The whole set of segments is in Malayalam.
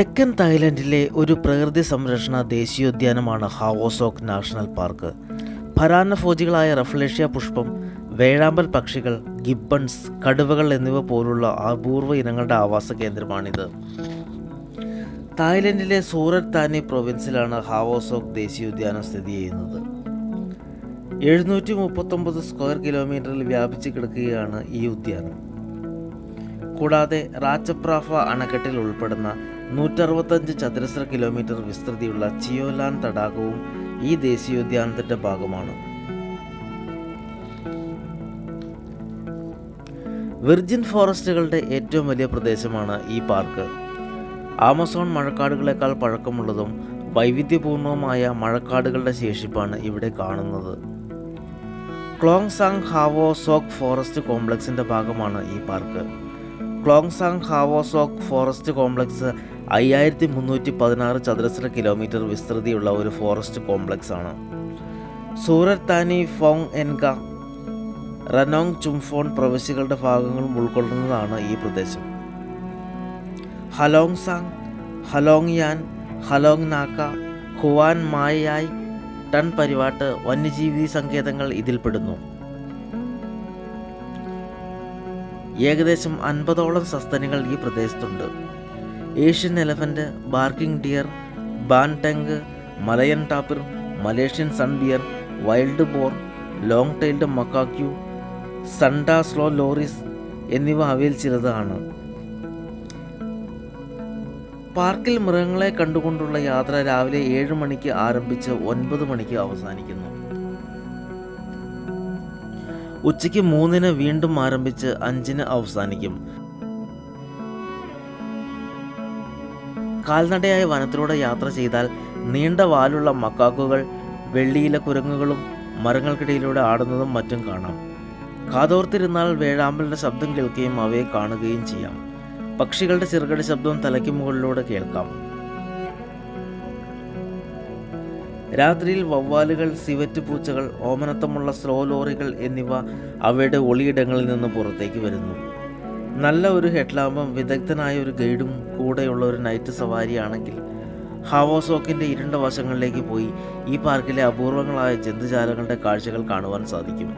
തെക്കൻ തായ്ലൻഡിലെ ഒരു പ്രകൃതി സംരക്ഷണ ദേശീയോദ്യാനമാണ് ഹാവോ സോക്ക് നാഷണൽ പാർക്ക്. പരാന്നഭോജികളായ റഫ്ലേഷ്യ പുഷ്പം, വേഴാമ്പൽ പക്ഷികൾ, ഗിബ്ബൺസ്, കടുവകൾ എന്നിവ പോലുള്ള അപൂർവ ഇനങ്ങളുടെ ആവാസ കേന്ദ്രമാണിത്. തായ്ലൻഡിലെ സൂററ്റ് താനി പ്രൊവിൻസിലാണ് ഹാവോ സോക്ക് ദേശീയോദ്യാനം സ്ഥിതി ചെയ്യുന്നത്. 739 സ്ക്വയർ കിലോമീറ്ററിൽ വ്യാപിച്ച് കിടക്കുകയാണ് ഈ ഉദ്യാനം. കൂടാതെ റാച്ചപ്രാഫ അണക്കെട്ടിൽ ഉൾപ്പെടുന്ന 165 ചതുരശ്ര കിലോമീറ്റർ വിസ്തൃതിയുള്ള ചിയോലാൻ തടാകവും ഈ ദേശീയോദ്യാനത്തിൻ്റെ ഭാഗമാണ്. വിർജിൻ ഫോറസ്റ്റുകളുടെ ഏറ്റവും വലിയ പ്രദേശമാണ് ഈ പാർക്ക്. ആമസോൺ മഴക്കാടുകളെക്കാൾ പഴക്കമുള്ളതും വൈവിധ്യപൂർണവുമായ മഴക്കാടുകളുടെ ശേഷിപ്പാണ് ഇവിടെ കാണുന്നത്. Khlong Saeng Khao Sok forest കോംപ്ലക്സിൻ്റെ ഭാഗമാണ് ഈ park. Khlong Saeng Khao Sok forest complex 5316 ചതുരശ്ര കിലോമീറ്റർ വിസ്തൃതിയുള്ള ഒരു ഫോറസ്റ്റ് കോംപ്ലക്സ് ആണ്. സൂററ്റ് താനി, ഫോങ് എൻഗ, റനോങ് ചുംഫോൺ പ്രവിശ്യകളുടെ ഭാഗങ്ങളും ഉൾക്കൊള്ളുന്നതാണ് ഈ പ്രദേശം. Khlong Saeng, Khlong Yan, Khlong Nakha, Khuan Mae Yai, Ton Pariwat വന്യജീവി സങ്കേതങ്ങൾ ഇതിൽപ്പെടുന്നു. ഏകദേശം 50ഓളം സസ്തനികൾ ഈ പ്രദേശത്തുണ്ട്. Asian elephant, barking deer, banteng, Malayan tapir, Malaysian sun bear, wild boar, long tailed macaque, Sunda slow loris എന്നിവ അവയിൽ ചിലതാണ്. പാർക്കിൽ മൃഗങ്ങളെ കണ്ടുകൊണ്ടുള്ള യാത്ര രാവിലെ 7 മണിക്ക് ആരംഭിച്ച് 9 മണിക്ക് അവസാനിക്കുന്നു. ഉച്ചയ്ക്ക് 3-ന് വീണ്ടും ആരംഭിച്ച് 5-ന് അവസാനിക്കും. കാൽനടയായ വനത്തിലൂടെ യാത്ര ചെയ്താൽ നീണ്ട വാലുള്ള മക്കാക്കുകൾ, വെള്ളിയില കുരങ്ങുകളും മരങ്ങൾക്കിടയിലൂടെ ആടുന്നതും മറ്റും കാണാം. കാതോർത്തിരുന്നാൽ വേഴാമ്പലിൻ്റെ ശബ്ദം കേൾക്കുകയും അവയെ കാണുകയും ചെയ്യാം. പക്ഷികളുടെ ചെറുകടി ശബ്ദം തലയ്ക്ക് മുകളിലൂടെ കേൾക്കാം. രാത്രിയിൽ വവ്വാലുകൾ, സിവറ്റ് പൂച്ചകൾ, ഓമനത്തമുള്ള സ്ലോ ലോറികൾ എന്നിവ അവയുടെ ഒളിയിടങ്ങളിൽ നിന്ന് പുറത്തേക്ക് വരുന്നു. നല്ല ഒരു ഹെഡ്ലാമ്പും വിദഗ്ധനായ ഒരു ഗൈഡും കൂടെയുള്ള ഒരു നൈറ്റ് സവാരിയാണെങ്കിൽ ഹാവോ സോക്കിൻ്റെ ഇരുണ്ട വശങ്ങളിലേക്ക് പോയി ഈ പാർക്കിലെ അപൂർവങ്ങളായ ജന്തുജാലങ്ങളുടെ കാഴ്ചകൾ കാണുവാൻ സാധിക്കും.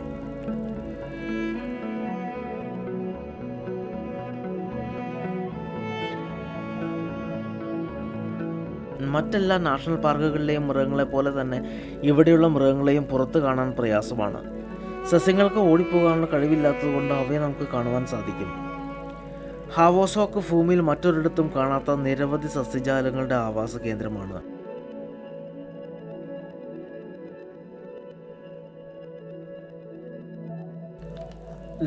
മറ്റെല്ലാ നാഷണൽ പാർക്കുകളിലെയും മൃഗങ്ങളെ പോലെ തന്നെ ഇവിടെയുള്ള മൃഗങ്ങളെയും പുറത്ത് കാണാൻ പ്രയാസമാണ്. സസ്യങ്ങൾക്ക് ഓടിപ്പോകാനുള്ള കഴിവില്ലാത്തതുകൊണ്ട് അവയെ നമുക്ക് കാണുവാൻ സാധിക്കും. ഹാവോ സോക്ക് ഭൂമിയിൽ മറ്റൊരിടത്തും കാണാത്ത നിരവധി സസ്യജാലങ്ങളുടെ ആവാസ കേന്ദ്രമാണ്.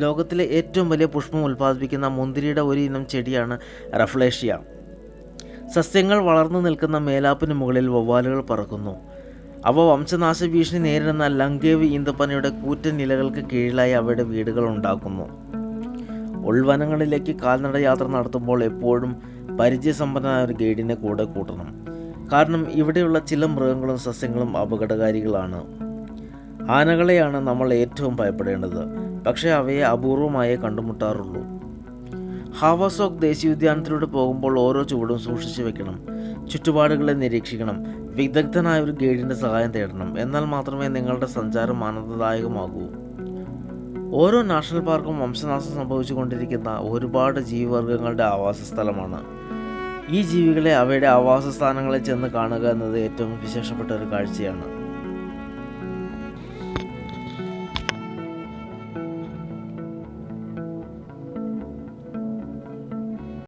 ലോകത്തിലെ ഏറ്റവും വലിയ പുഷ്പം ഉൽപ്പാദിപ്പിക്കുന്ന മുന്തിരിയുടെ ഒരു ഇനം ചെടിയാണ് റഫ്ലേഷ്യ. സസ്യങ്ങൾ വളർന്നു നിൽക്കുന്ന മേലാപ്പിന് മുകളിൽ വവ്വാലുകൾ പറക്കുന്നു. അവ വംശനാശ ഭീഷണി നേരിടുന്ന ലങ്കേവ് ഈന്തപ്പനയുടെ കൂറ്റൻ ഇലകൾക്ക് കീഴിലായി അവയുടെ വീടുകൾ ഉണ്ടാക്കുന്നു. ഉൾവനങ്ങളിലേക്ക് കാൽനട യാത്ര നടത്തുമ്പോൾ എപ്പോഴും പരിചയസമ്പന്നനായ ഒരു ഗൈഡിനെ കൂടെ കൂട്ടണം. കാരണം ഇവിടെയുള്ള ചില മൃഗങ്ങളും സസ്യങ്ങളും അപകടകാരികളാണ്. ആനകളെയാണ് നമ്മൾ ഏറ്റവും ഭയപ്പെടേണ്ടത്. പക്ഷേ അവയെ അപൂർവമായേ കണ്ടുമുട്ടാറുള്ളൂ. ഹാവോ സോക്ക് ദേശീയോദ്യാനത്തിലൂടെ പോകുമ്പോൾ ഓരോ ചുവടും സൂക്ഷിച്ചു വെക്കണം. ചുറ്റുപാടുകളെ നിരീക്ഷിക്കണം. വിദഗ്ധനായ ഒരു ഗൈഡിൻ്റെ സഹായം തേടണം. എന്നാൽ മാത്രമേ നിങ്ങളുടെ സഞ്ചാരം ആനന്ദദായകമാകൂ. ഓരോ നാഷണൽ പാർക്കും വംശനാശം സംഭവിച്ചുകൊണ്ടിരിക്കുന്ന ഒരുപാട് ജീവിവർഗങ്ങളുടെ ആവാസ സ്ഥലമാണ്. ഈ ജീവികളെ അവയുടെ ആവാസ സ്ഥാനങ്ങളിൽ ചെന്ന് കാണുക എന്നത് ഏറ്റവും വിശേഷപ്പെട്ട ഒരു കാഴ്ചയാണ്.